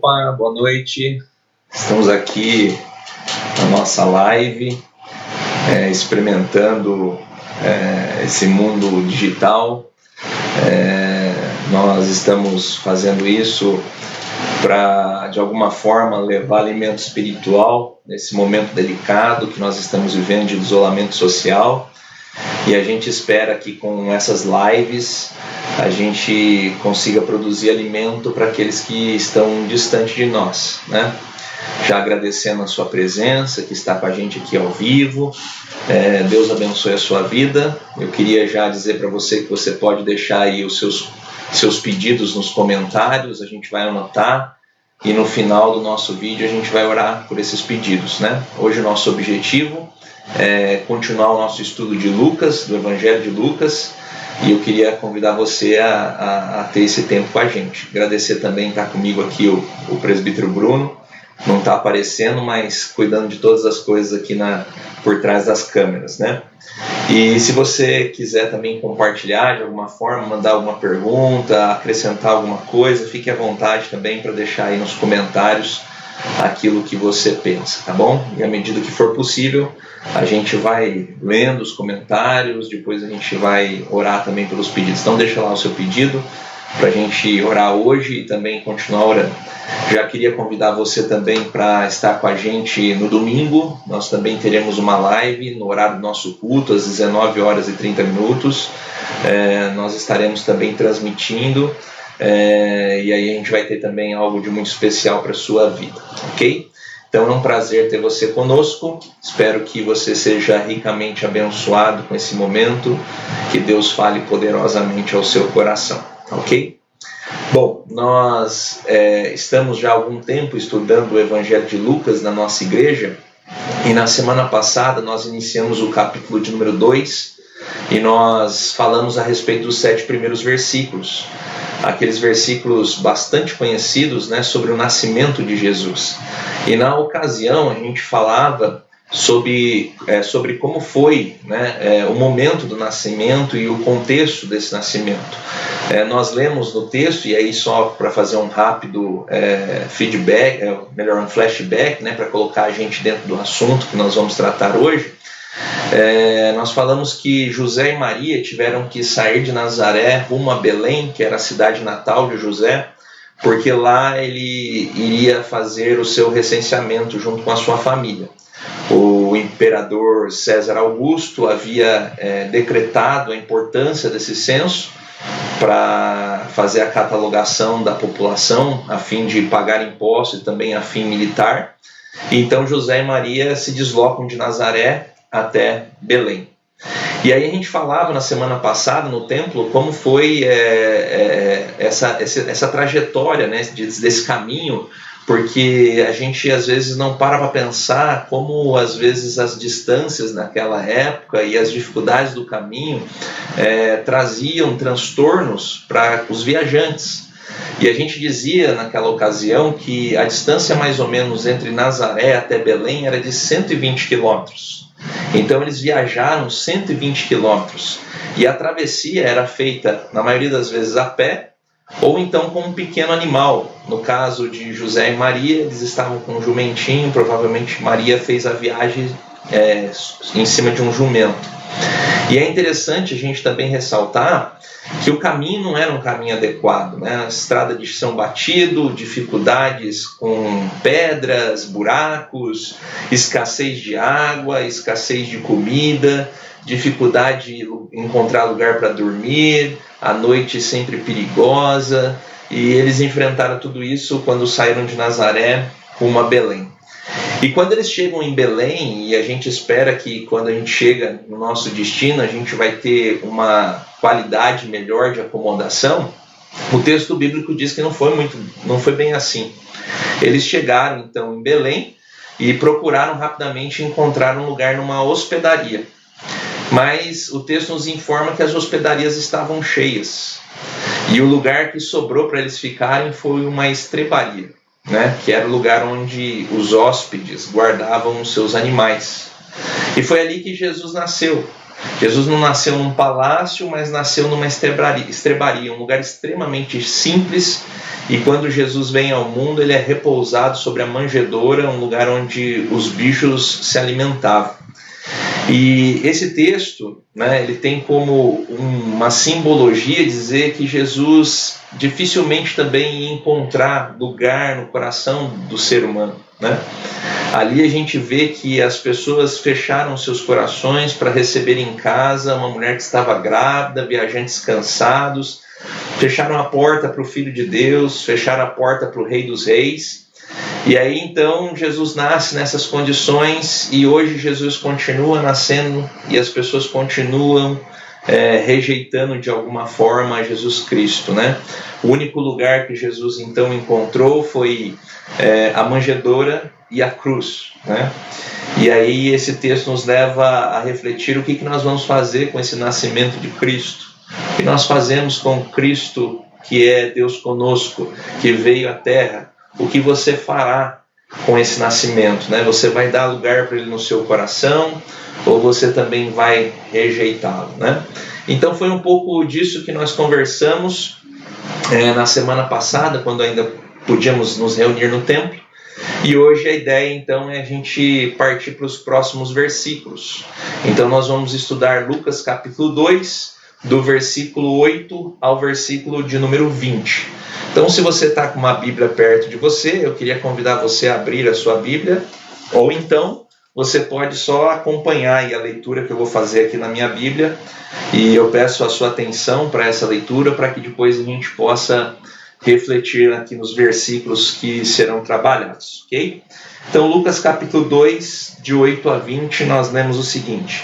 Opa, boa noite. Estamos aqui na nossa live, experimentando esse mundo digital. Nós estamos fazendo isso para, de alguma forma, levar alimento espiritual nesse momento delicado que nós estamos vivendo de isolamento social. E a gente espera que com essas lives a gente consiga produzir alimento para aqueles que estão distante de nós, né? Já agradecendo a sua presença, que está com a gente aqui ao vivo. Deus abençoe a sua vida. Eu queria já dizer para você que você pode deixar aí os seus pedidos nos comentários, a gente vai anotar e no final do nosso vídeo a gente vai orar por esses pedidos, né? Hoje o nosso objetivo é continuar o nosso estudo de Lucas, do Evangelho de Lucas, e eu queria convidar você a ter esse tempo com a gente. Agradecer também, está comigo aqui o presbítero Bruno, não está aparecendo, mas cuidando de todas as coisas aqui por trás das câmeras, né? E se você quiser também compartilhar de alguma forma, mandar alguma pergunta, acrescentar alguma coisa, fique à vontade também para deixar aí nos comentários aquilo que você pensa, tá bom? E à medida que for possível, a gente vai lendo os comentários, depois a gente vai orar também pelos pedidos. Então deixa lá o seu pedido para a gente orar hoje e também continuar orando. Já queria convidar você também para estar com a gente no domingo. Nós também teremos uma live no horário do nosso culto, às 19h30. Nós estaremos também transmitindo. E aí a gente vai ter também algo de muito especial para a sua vida, ok? Então é um prazer ter você conosco, espero que você seja ricamente abençoado com esse momento, que Deus fale poderosamente ao seu coração, ok? Bom, nós estamos já há algum tempo estudando o Evangelho de Lucas na nossa igreja, e na semana passada nós iniciamos o capítulo de número 2, e nós falamos a respeito dos 7 primeiros versículos, aqueles versículos bastante conhecidos, né, sobre o nascimento de Jesus. E na ocasião a gente falava sobre como foi, né, o momento do nascimento e o contexto desse nascimento. Nós lemos no texto, e aí só para fazer um rápido feedback, um flashback, né, para colocar a gente dentro do assunto que nós vamos tratar hoje. Nós falamos que José e Maria tiveram que sair de Nazaré rumo a Belém, que era a cidade natal de José, porque lá ele iria fazer o seu recenseamento junto com a sua família. O imperador César Augusto havia decretado a importância desse censo para fazer a catalogação da população a fim de pagar impostos e também a fim militar. Então José e Maria se deslocam de Nazaré até Belém. E aí a gente falava na semana passada no templo como foi essa trajetória, né, desse caminho, porque a gente às vezes não para pensar como às vezes as distâncias naquela época e as dificuldades do caminho traziam transtornos para os viajantes. E a gente dizia naquela ocasião que a distância mais ou menos entre Nazaré até Belém era de 120 quilômetros. Então eles viajaram 120 quilômetros e a travessia era feita, na maioria das vezes, a pé ou então com um pequeno animal. No caso de José e Maria, eles estavam com um jumentinho, provavelmente Maria fez a viagem em cima de um jumento. E é interessante a gente também ressaltar que o caminho não era um caminho adequado, né? A estrada de chão batido, dificuldades com pedras, buracos, escassez de água, escassez de comida, dificuldade de encontrar lugar para dormir, a noite sempre perigosa, e eles enfrentaram tudo isso quando saíram de Nazaré rumo a Belém. E quando eles chegam em Belém, e a gente espera que quando a gente chega no nosso destino, a gente vai ter uma qualidade melhor de acomodação, o texto bíblico diz que não foi bem assim. Eles chegaram então em Belém e procuraram rapidamente encontrar um lugar numa hospedaria. Mas o texto nos informa que as hospedarias estavam cheias. E o lugar que sobrou para eles ficarem foi uma estrebaria, né, que era o lugar onde os hóspedes guardavam os seus animais. E foi ali que Jesus nasceu. Jesus não nasceu num palácio, mas nasceu numa estrebaria, um lugar extremamente simples e quando Jesus vem ao mundo, ele é repousado sobre a manjedoura, um lugar onde os bichos se alimentavam. E esse texto, né, ele tem como uma simbologia dizer que Jesus dificilmente também ia encontrar lugar no coração do ser humano, né? Ali a gente vê que as pessoas fecharam seus corações para receber em casa uma mulher que estava grávida, viajantes cansados, fecharam a porta para o Filho de Deus, fecharam a porta para o Rei dos Reis. E aí então Jesus nasce nessas condições, e hoje Jesus continua nascendo e as pessoas continuam rejeitando de alguma forma Jesus Cristo, né? O único lugar que Jesus então encontrou foi a manjedoura e a cruz, né? E aí esse texto nos leva a refletir o que nós vamos fazer com esse nascimento de Cristo, o que nós fazemos com Cristo, que é Deus conosco, que veio à terra. O que você fará com esse nascimento, né? Você vai dar lugar para ele no seu coração, ou você também vai rejeitá-lo, né? Então foi um pouco disso que nós conversamos na semana passada, quando ainda podíamos nos reunir no templo. E hoje a ideia então é a gente partir para os próximos versículos. Então nós vamos estudar Lucas capítulo 2, do versículo 8 ao versículo de número 20. Então, se você está com uma Bíblia perto de você, eu queria convidar você a abrir a sua Bíblia, ou então você pode só acompanhar aí a leitura que eu vou fazer aqui na minha Bíblia, e eu peço a sua atenção para essa leitura, para que depois a gente possa refletir aqui nos versículos que serão trabalhados, ok? Então, Lucas capítulo 2, de 8 a 20, nós lemos o seguinte: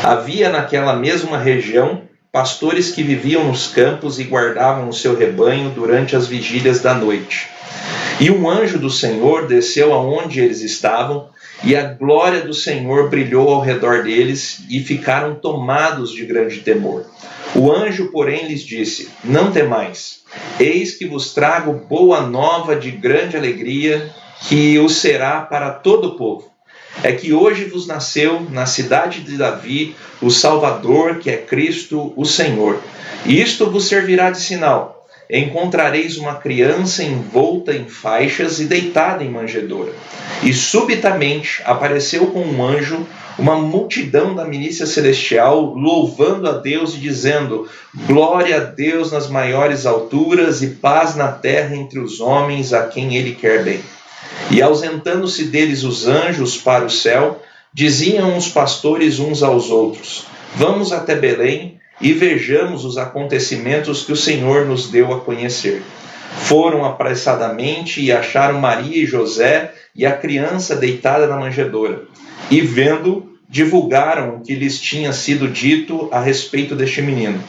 Havia naquela mesma região pastores que viviam nos campos e guardavam o seu rebanho durante as vigílias da noite. E um anjo do Senhor desceu aonde eles estavam, e a glória do Senhor brilhou ao redor deles, e ficaram tomados de grande temor. O anjo, porém, lhes disse: Não temais, eis que vos trago boa nova de grande alegria, que o será para todo o povo. É que hoje vos nasceu na cidade de Davi o Salvador, que é Cristo o Senhor. E isto vos servirá de sinal: encontrareis uma criança envolta em faixas e deitada em manjedoura. E subitamente apareceu com um anjo uma multidão da milícia celestial, louvando a Deus e dizendo: Glória a Deus nas maiores alturas e paz na terra entre os homens a quem ele quer bem. E ausentando-se deles os anjos para o céu, diziam os pastores uns aos outros: Vamos até Belém e vejamos os acontecimentos que o Senhor nos deu a conhecer. Foram apressadamente e acharam Maria e José e a criança deitada na manjedoura. E vendo, divulgaram o que lhes tinha sido dito a respeito deste menino.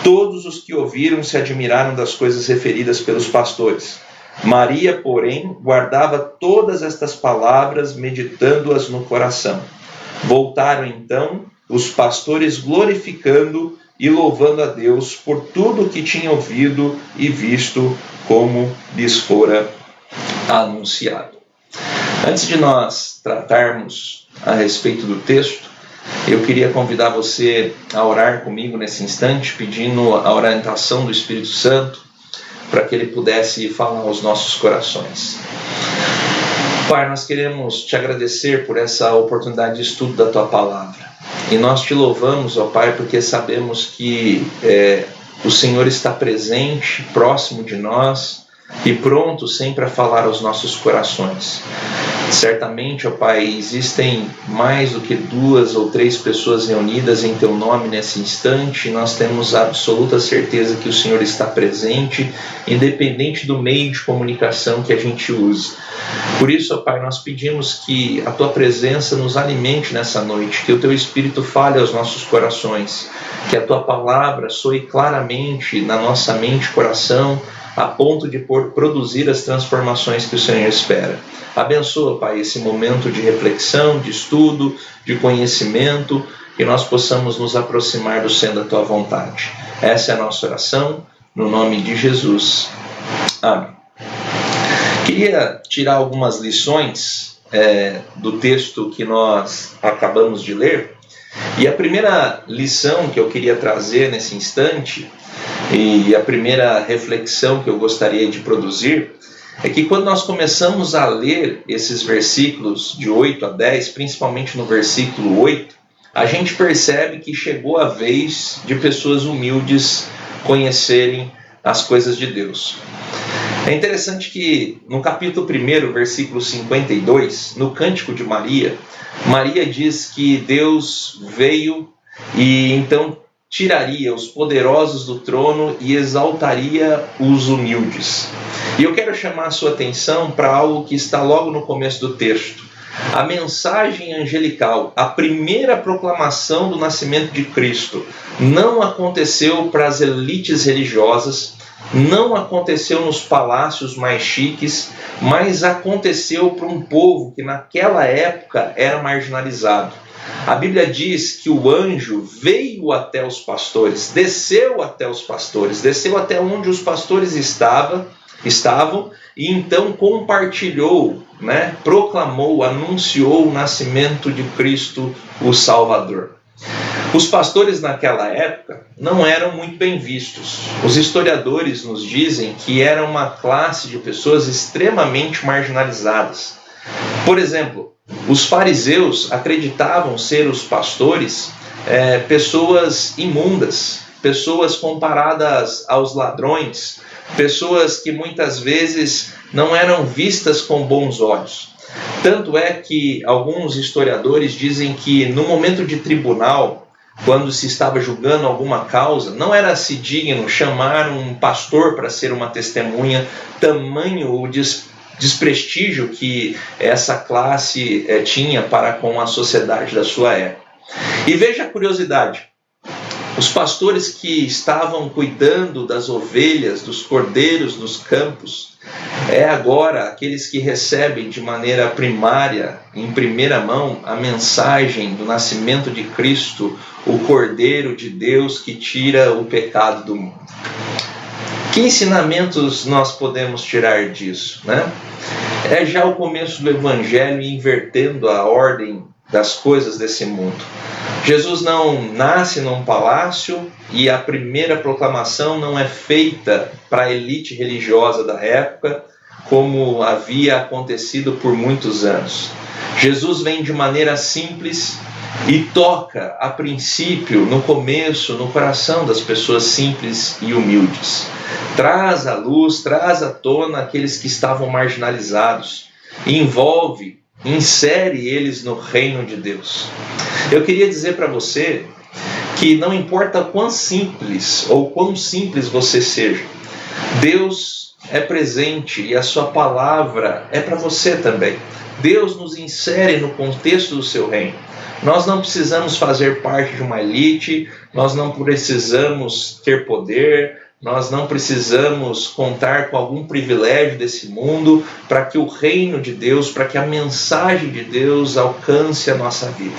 Todos os que ouviram se admiraram das coisas referidas pelos pastores. Maria, porém, guardava todas estas palavras, meditando-as no coração. Voltaram então os pastores glorificando e louvando a Deus por tudo o que tinham ouvido e visto, como lhes fora anunciado. Antes de nós tratarmos a respeito do texto, eu queria convidar você a orar comigo nesse instante, pedindo a orientação do Espírito Santo, para que ele pudesse falar aos nossos corações. Pai, nós queremos te agradecer por essa oportunidade de estudo da tua palavra. E nós te louvamos, ó Pai, porque sabemos que o Senhor está presente, próximo de nós e pronto sempre a falar aos nossos corações. Certamente, ó Pai, existem mais do que 2 ou 3 pessoas reunidas em Teu nome nesse instante, e nós temos a absoluta certeza que o Senhor está presente, independente do meio de comunicação que a gente use. Por isso, ó Pai, nós pedimos que a Tua presença nos alimente nessa noite, que o Teu Espírito fale aos nossos corações, que a Tua palavra soe claramente na nossa mente e coração, a ponto de produzir as transformações que o Senhor espera. Abençoa, Pai, esse momento de reflexão, de estudo, de conhecimento, que nós possamos nos aproximar do centro da Tua vontade. Essa é a nossa oração, no nome de Jesus. Amém. Queria tirar algumas lições do texto que nós acabamos de ler, E a primeira lição que eu queria trazer nesse instante, e a primeira reflexão que eu gostaria de produzir, é que quando nós começamos a ler esses versículos de 8 a 10, principalmente no versículo 8, a gente percebe que chegou a vez de pessoas humildes conhecerem as coisas de Deus. É interessante que no capítulo 1, versículo 52, no Cântico de Maria, Maria diz que Deus veio e então tiraria os poderosos do trono e exaltaria os humildes. E eu quero chamar a sua atenção para algo que está logo no começo do texto. A mensagem angelical, a primeira proclamação do nascimento de Cristo, não aconteceu para as elites religiosas, não aconteceu nos palácios mais chiques, mas aconteceu para um povo que naquela época era marginalizado. A Bíblia diz que o anjo veio até os pastores, desceu até onde os pastores estavam, e então compartilhou, proclamou, anunciou o nascimento de Cristo, o Salvador. Os pastores naquela época não eram muito bem vistos. Os historiadores nos dizem que era uma classe de pessoas extremamente marginalizadas. Por exemplo, os fariseus acreditavam ser os pastores pessoas imundas, pessoas comparadas aos ladrões, pessoas que muitas vezes não eram vistas com bons olhos. Tanto é que alguns historiadores dizem que no momento de tribunal, quando se estava julgando alguma causa, não era-se digno chamar um pastor para ser uma testemunha, tamanho o desprestígio que essa classe tinha para com a sociedade da sua época. E veja a curiosidade, os pastores que estavam cuidando das ovelhas, dos cordeiros dos campos, agora aqueles que recebem de maneira primária, em primeira mão, a mensagem do nascimento de Cristo, o Cordeiro de Deus que tira o pecado do mundo. Que ensinamentos nós podemos tirar disso, É já o começo do Evangelho invertendo a ordem das coisas desse mundo. Jesus não nasce num palácio e a primeira proclamação não é feita para a elite religiosa da época, como havia acontecido por muitos anos. Jesus vem de maneira simples e toca, a princípio, no começo, no coração das pessoas simples e humildes. Traz à luz, traz à tona aqueles que estavam marginalizados, insere eles no reino de Deus. Eu queria dizer para você que não importa quão simples você seja, Deus é presente e a sua palavra é para você também. Deus nos insere no contexto do seu reino. Nós não precisamos fazer parte de uma elite, nós não precisamos ter poder, nós não precisamos contar com algum privilégio desse mundo para que o reino de Deus, para que a mensagem de Deus alcance a nossa vida.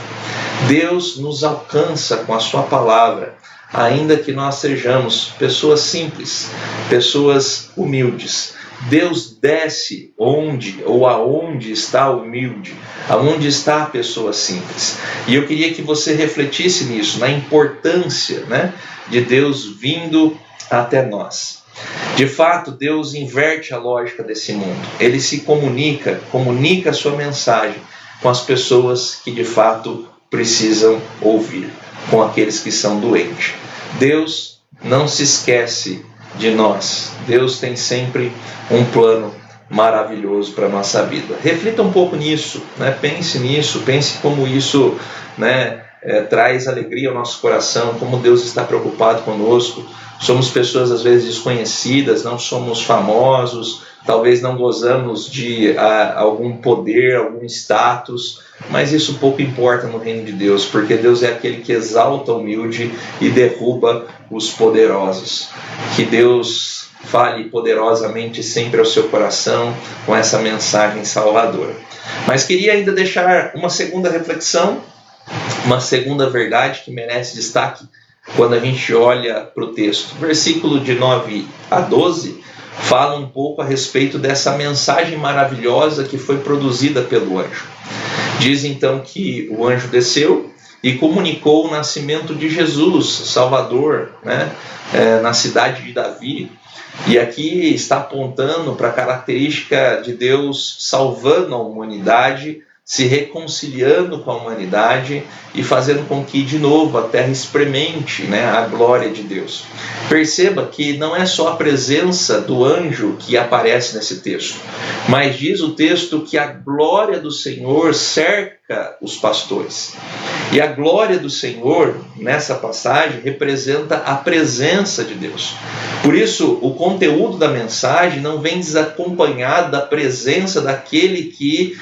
Deus nos alcança com a sua palavra, ainda que nós sejamos pessoas simples, pessoas humildes. Deus desce aonde está o humilde, aonde está a pessoa simples. E eu queria que você refletisse nisso, na importância, de Deus vindo até nós. De fato, Deus inverte a lógica desse mundo. Ele se comunica a sua mensagem com as pessoas que de fato precisam ouvir, com aqueles que são doentes. Deus não se esquece de nós. Deus tem sempre um plano maravilhoso para a nossa vida. Reflita um pouco nisso, pense nisso, pense como isso traz alegria ao nosso coração, como Deus está preocupado conosco. Somos pessoas às vezes desconhecidas, não somos famosos, talvez não gozamos de algum poder, algum status, mas isso pouco importa no reino de Deus, porque Deus é aquele que exalta o humilde e derruba os poderosos. Que Deus fale poderosamente sempre ao seu coração com essa mensagem salvadora. Mas queria ainda deixar uma segunda reflexão, uma segunda verdade que merece destaque quando a gente olha para o texto. Versículo de 9 a 12 fala um pouco a respeito dessa mensagem maravilhosa que foi produzida pelo anjo. Diz então que o anjo desceu e comunicou o nascimento de Jesus, Salvador, né, na cidade de Davi. E aqui está apontando para a característica de Deus salvando a humanidade, se reconciliando com a humanidade e fazendo com que, de novo, a terra experimente, né, a glória de Deus. Perceba que não é só a presença do anjo que aparece nesse texto, mas diz o texto que a glória do Senhor cerca os pastores. E a glória do Senhor, nessa passagem, representa a presença de Deus. Por isso, o conteúdo da mensagem não vem desacompanhado da presença daquele que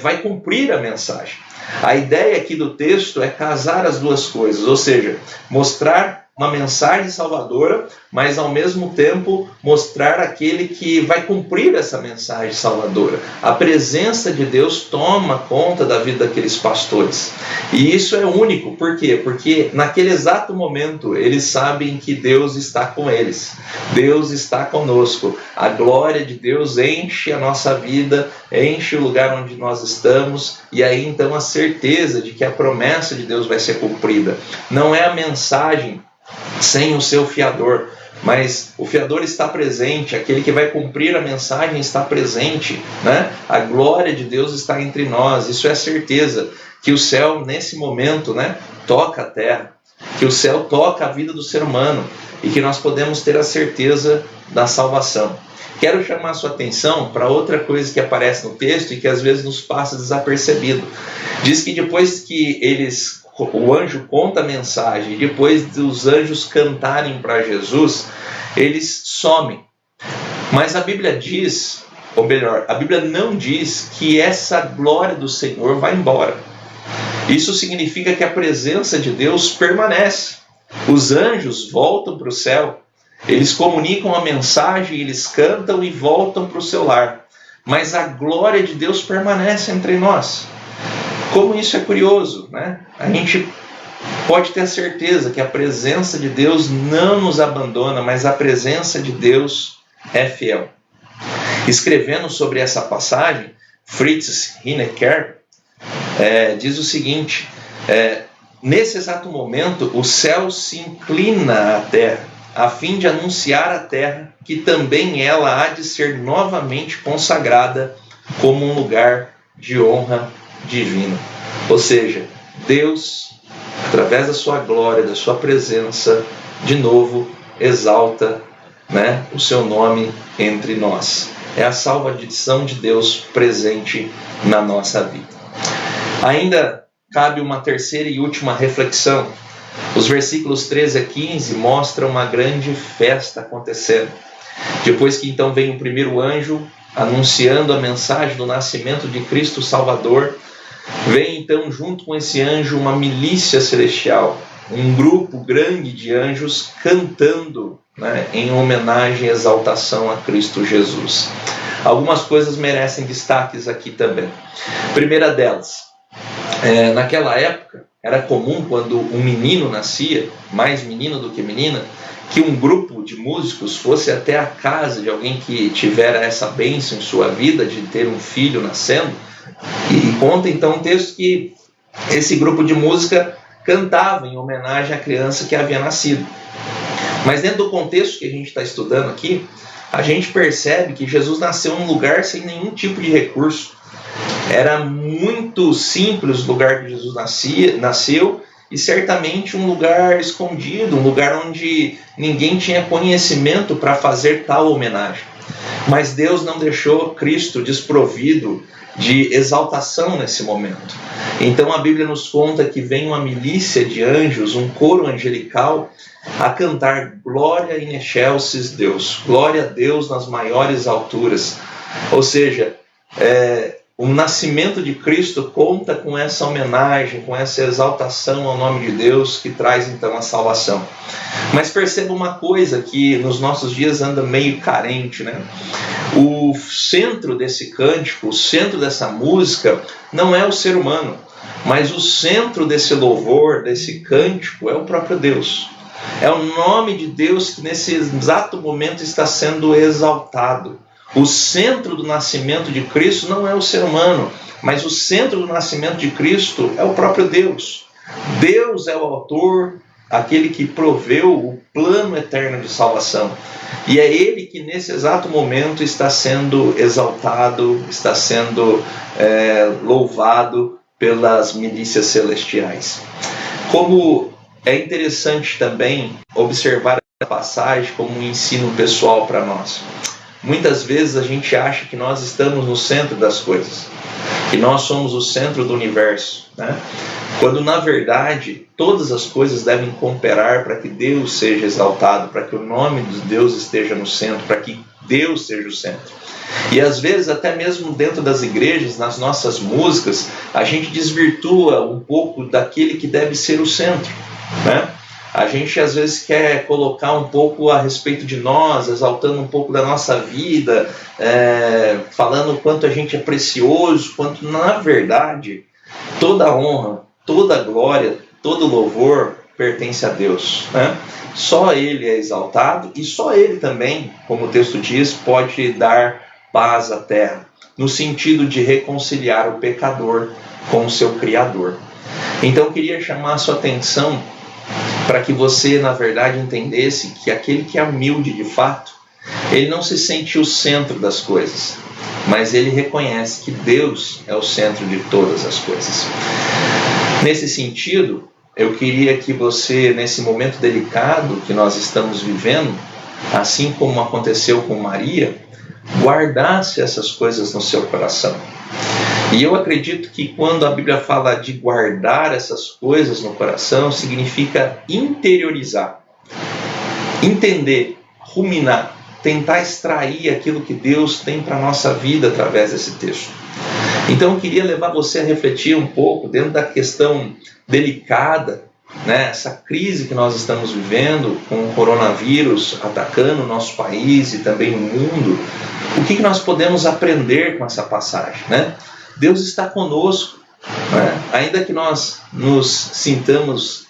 vai cumprir a mensagem. A ideia aqui do texto é casar as duas coisas, ou seja, mostrar uma mensagem salvadora, mas ao mesmo tempo mostrar aquele que vai cumprir essa mensagem salvadora. A presença de Deus toma conta da vida daqueles pastores. E isso é único, por quê? Porque naquele exato momento eles sabem que Deus está com eles. Deus está conosco. A glória de Deus enche a nossa vida, enche o lugar onde nós estamos, e aí então a certeza de que a promessa de Deus vai ser cumprida. Não é a mensagem sem o seu fiador, mas o fiador está presente, aquele que vai cumprir a mensagem está presente, né? A glória de Deus está entre nós. Isso é a certeza que o céu nesse momento, né, toca a terra, que o céu toca a vida do ser humano e que nós podemos ter a certeza da salvação. Quero chamar a sua atenção para outra coisa que aparece no texto e que às vezes nos passa desapercebido. Diz que depois que o anjo conta a mensagem, depois dos anjos cantarem para Jesus, eles somem. Mas a Bíblia diz, ou melhor, a Bíblia não diz que essa glória do Senhor vai embora. Isso significa que a presença de Deus permanece. Os anjos voltam para o céu, eles comunicam a mensagem, eles cantam e voltam para o seu lar. Mas a glória de Deus permanece entre nós. Como isso é curioso, né? A gente pode ter certeza que a presença de Deus não nos abandona, mas a presença de Deus é fiel. Escrevendo sobre essa passagem, Fritz Heinecker diz o seguinte: nesse exato momento, o céu se inclina à terra, a fim de anunciar à terra que também ela há de ser novamente consagrada como um lugar de honra divina. Ou seja, Deus, através da sua glória, da sua presença, de novo exalta, né, o seu nome entre nós. É a salvação de Deus presente na nossa vida. Ainda cabe uma terceira e última reflexão. Os versículos 13 a 15 mostram uma grande festa acontecendo. Depois que então vem o primeiro anjo anunciando a mensagem do nascimento de Cristo Salvador, vem então junto com esse anjo uma milícia celestial, um grupo grande de anjos cantando, né, em homenagem e exaltação a Cristo Jesus. Algumas coisas merecem destaques aqui também. Primeira delas, naquela época era comum, quando um menino nascia, mais menino do que menina, que um grupo de músicos fosse até a casa de alguém que tivera essa bênção em sua vida de ter um filho nascendo. E conta então um texto que esse grupo de música cantava em homenagem à criança que havia nascido. Mas dentro do contexto que a gente está estudando aqui, a gente percebe que Jesus nasceu num lugar sem nenhum tipo de recurso. Era muito simples o lugar que Jesus nasceu, e certamente um lugar escondido, um lugar onde ninguém tinha conhecimento para fazer tal homenagem. Mas Deus não deixou Cristo desprovido de exaltação nesse momento. Então a Bíblia nos conta que vem uma milícia de anjos, um coro angelical, a cantar glória in excelsis Deus, glória a Deus nas maiores alturas. Ou seja, o nascimento de Cristo conta com essa homenagem, com essa exaltação ao nome de Deus, que traz então a salvação. Mas perceba uma coisa que nos nossos dias anda meio carente, né? O centro desse cântico, o centro dessa música, não é o ser humano, mas o centro desse louvor, desse cântico, é o próprio Deus. É o nome de Deus que nesse exato momento está sendo exaltado. O centro do nascimento de Cristo não é o ser humano, mas o centro do nascimento de Cristo é o próprio Deus. Deus é o autor, aquele que proveu o plano eterno de salvação. E é Ele que nesse exato momento está sendo exaltado, está sendo louvado pelas milícias celestiais. Como é interessante também observar a passagem como um ensino pessoal para nós. Muitas vezes a gente acha que nós estamos no centro das coisas, que nós somos o centro do universo, né? Quando na verdade todas as coisas devem cooperar para que Deus seja exaltado, para que o nome de Deus esteja no centro, para que Deus seja o centro. E às vezes até mesmo dentro das igrejas, nas nossas músicas, a gente desvirtua um pouco daquele que deve ser o centro, né? A gente às vezes quer colocar um pouco a respeito de nós, exaltando um pouco da nossa vida, falando o quanto a gente é precioso, quanto na verdade toda a honra, toda a glória, todo o louvor pertence a Deus, né? Só Ele é exaltado e só Ele também, como o texto diz, pode dar paz à terra, no sentido de reconciliar o pecador com o seu Criador. Então eu queria chamar a sua atenção para que você, na verdade, entendesse que aquele que é humilde de fato, ele não se sente o centro das coisas, mas ele reconhece que Deus é o centro de todas as coisas. Nesse sentido, eu queria que você, nesse momento delicado que nós estamos vivendo, assim como aconteceu com Maria, guardasse essas coisas no seu coração. E eu acredito que quando a Bíblia fala de guardar essas coisas no coração, significa interiorizar, entender, ruminar, tentar extrair aquilo que Deus tem para a nossa vida através desse texto. Então eu queria levar você a refletir um pouco dentro da questão delicada, né, essa crise que nós estamos vivendo com o coronavírus atacando o nosso país e também o mundo. O que nós podemos aprender com essa passagem, né? Deus está conosco, né? Ainda que nós nos sintamos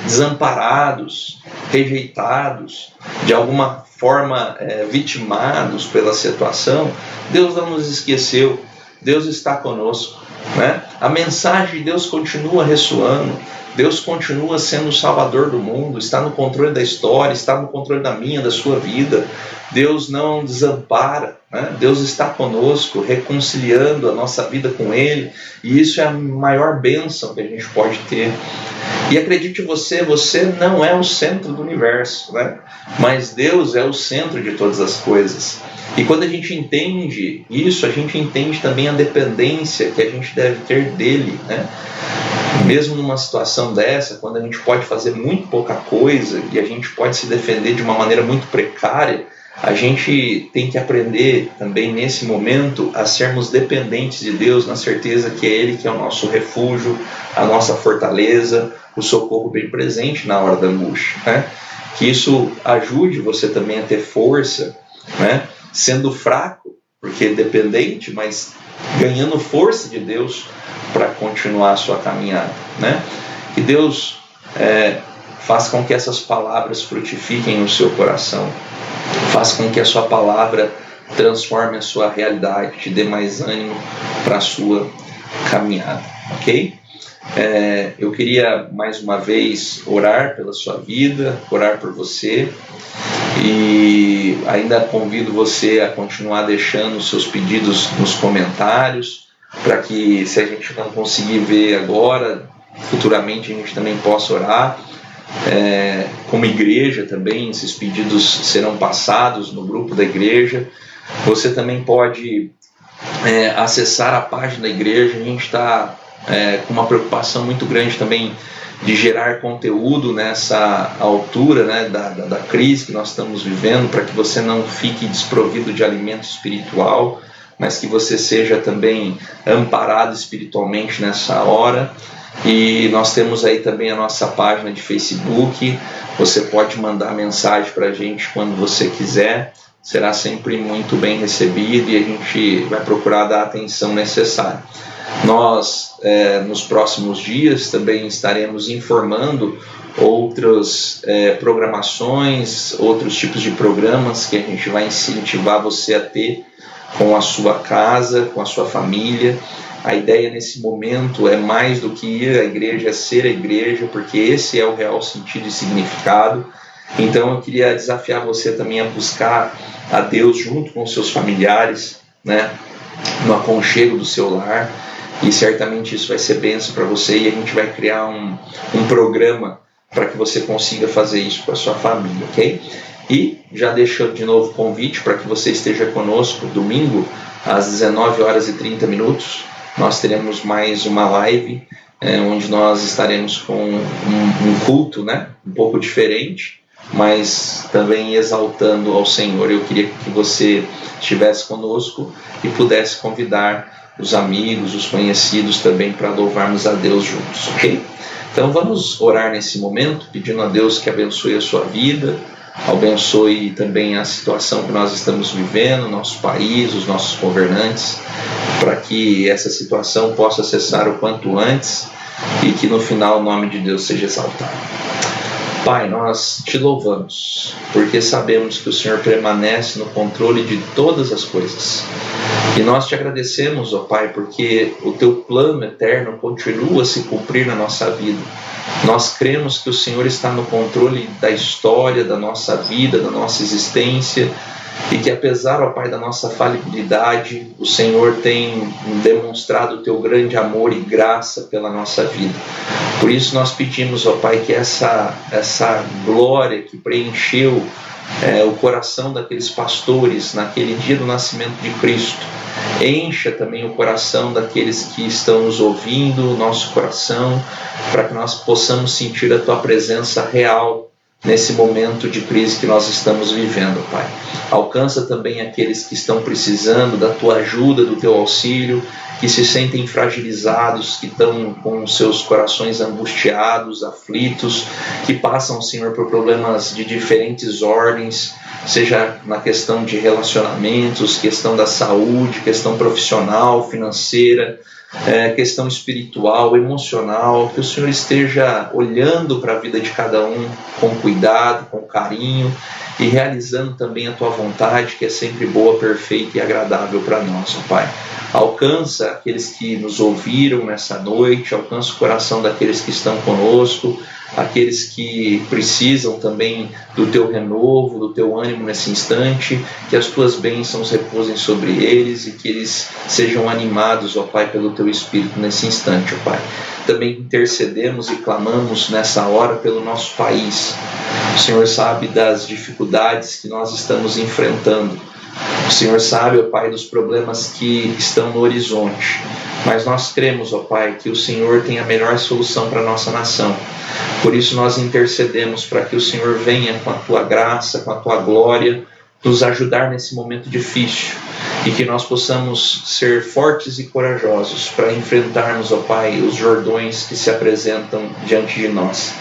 desamparados, rejeitados, de alguma forma vitimados pela situação, Deus não nos esqueceu, Deus está conosco, né? A mensagem de Deus continua ressoando, Deus continua sendo o Salvador do mundo, está no controle da história, está no controle da minha, da sua vida. Deus não desampara, né? Deus está conosco, reconciliando a nossa vida com Ele, e isso é a maior bênção que a gente pode ter. E acredite você não é o centro do universo, né? Mas Deus é o centro de todas as coisas. E quando a gente entende isso, a gente entende também a dependência que a gente deve ter dele, né? Mesmo numa situação dessa, quando a gente pode fazer muito pouca coisa e a gente pode se defender de uma maneira muito precária, a gente tem que aprender também nesse momento a sermos dependentes de Deus, na certeza que é Ele que é o nosso refúgio, a nossa fortaleza, o socorro bem presente na hora da angústia, né? Que isso ajude você também a ter força, né? Sendo fraco, porque é dependente, mas ganhando força de Deus para continuar a sua caminhada, né? Que Deus faça com que essas palavras frutifiquem no seu coração, faça com que a sua palavra transforme a sua realidade, te dê mais ânimo para a sua caminhada, ok? Eu queria mais uma vez orar pela sua vida, orar por você, e ainda convido você a continuar deixando os seus pedidos nos comentários, para que, se a gente não conseguir ver agora, futuramente a gente também possa orar. Como igreja também, esses pedidos serão passados no grupo da igreja. Você também pode acessar a página da igreja. A gente está com uma preocupação muito grande também de gerar conteúdo nessa altura, né, da crise que nós estamos vivendo, para que você não fique desprovido de alimento espiritual, mas que você seja também amparado espiritualmente nessa hora. E nós temos aí também a nossa página de Facebook. Você pode mandar mensagem para a gente quando você quiser, será sempre muito bem recebido e a gente vai procurar dar a atenção necessária. Nós, nos próximos dias, também estaremos informando outras programações, outros tipos de programas que a gente vai incentivar você a ter com a sua casa, com a sua família. A ideia nesse momento é mais do que ir à igreja, é ser a igreja, porque esse é o real sentido e significado. Então eu queria desafiar você também a buscar a Deus junto com os seus familiares, né, no aconchego do seu lar, e certamente isso vai ser bênção para você, e a gente vai criar um programa para que você consiga fazer isso com a sua família, ok? E já deixo de novo o convite para que você esteja conosco domingo às 19h30. Nós teremos mais uma live onde nós estaremos com um culto, né, um pouco diferente, mas também exaltando ao Senhor. Eu queria que você estivesse conosco e pudesse convidar os amigos, os conhecidos também para louvarmos a Deus juntos, ok? Então vamos orar nesse momento, pedindo a Deus que abençoe a sua vida, abençoe também a situação que nós estamos vivendo, nosso país, os nossos governantes, para que essa situação possa cessar o quanto antes e que no final o nome de Deus seja exaltado. Pai, nós te louvamos, porque sabemos que o Senhor permanece no controle de todas as coisas. E nós te agradecemos, ó Pai, porque o teu plano eterno continua a se cumprir na nossa vida. Nós cremos que o Senhor está no controle da história, da nossa vida, da nossa existência, e que apesar, ó Pai, da nossa falibilidade, o Senhor tem demonstrado o teu grande amor e graça pela nossa vida. Por isso nós pedimos, ó Pai, que essa glória que preencheu o coração daqueles pastores naquele dia do nascimento de Cristo, encha também o coração daqueles que estão nos ouvindo, o nosso coração, para que nós possamos sentir a tua presença real nesse momento de crise que nós estamos vivendo, Pai. Alcança também aqueles que estão precisando da tua ajuda, do teu auxílio, que se sentem fragilizados, que estão com seus corações angustiados, aflitos, que passam, Senhor, por problemas de diferentes ordens, seja na questão de relacionamentos, questão da saúde, questão profissional, financeira, questão espiritual, emocional, que o Senhor esteja olhando para a vida de cada um com cuidado, com carinho e realizando também a tua vontade, que é sempre boa, perfeita e agradável para nós, ó Pai. Alcança aqueles que nos ouviram nessa noite, alcança o coração daqueles que estão conosco, aqueles que precisam também do teu renovo, do teu ânimo nesse instante, que as tuas bênçãos repousem sobre eles e que eles sejam animados, ó Pai, pelo teu Espírito nesse instante, ó Pai. Também intercedemos e clamamos nessa hora pelo nosso país. O Senhor sabe das dificuldades que nós estamos enfrentando. O Senhor sabe, ó Pai, dos problemas que estão no horizonte. Mas nós cremos, ó Pai, que o Senhor tem a melhor solução para a nossa nação. Por isso nós intercedemos para que o Senhor venha com a tua graça, com a tua glória, nos ajudar nesse momento difícil. E que nós possamos ser fortes e corajosos para enfrentarmos, ó Pai, os jordões que se apresentam diante de nós.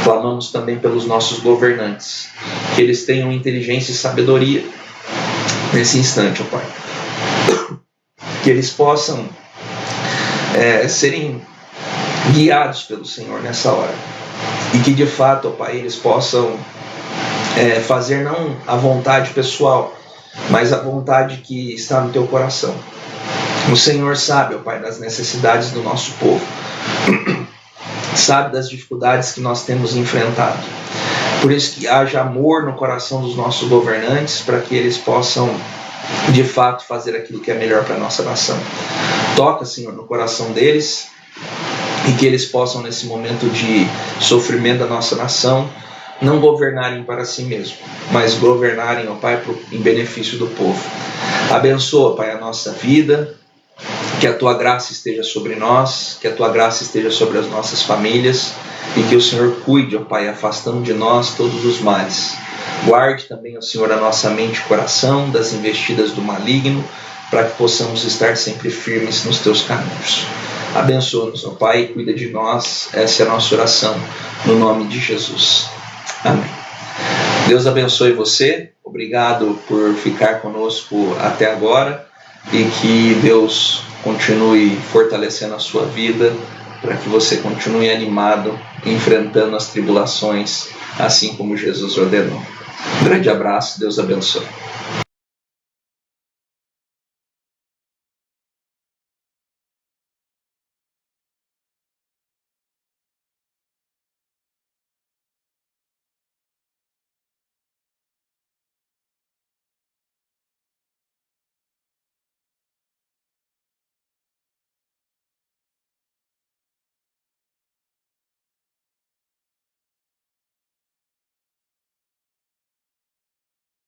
Clamamos também pelos nossos governantes, que eles tenham inteligência e sabedoria nesse instante, ó Pai. Que eles possam serem guiados pelo Senhor nessa hora. E que de fato, ó Pai, eles possam fazer não a vontade pessoal, mas a vontade que está no teu coração. O Senhor sabe, ó Pai, das necessidades do nosso povo. Sabe das dificuldades que nós temos enfrentado. Por isso que haja amor no coração dos nossos governantes, para que eles possam, de fato, fazer aquilo que é melhor para a nossa nação. Toca, Senhor, no coração deles, e que eles possam, nesse momento de sofrimento da nossa nação, não governarem para si mesmo, mas governarem, ó Pai, em benefício do povo. Abençoa, Pai, a nossa vida, que a tua graça esteja sobre nós, que a tua graça esteja sobre as nossas famílias, e que o Senhor cuide, ó Pai, afastando de nós todos os males. Guarde também, ó Senhor, a nossa mente e coração das investidas do maligno, para que possamos estar sempre firmes nos teus caminhos. Abençoa-nos, ó Pai, e cuida de nós. Essa é a nossa oração, no nome de Jesus. Amém. Deus abençoe você. Obrigado por ficar conosco até agora, e que Deus continue fortalecendo a sua vida, para que você continue animado, enfrentando as tribulações, assim como Jesus ordenou. Um grande abraço, Deus abençoe.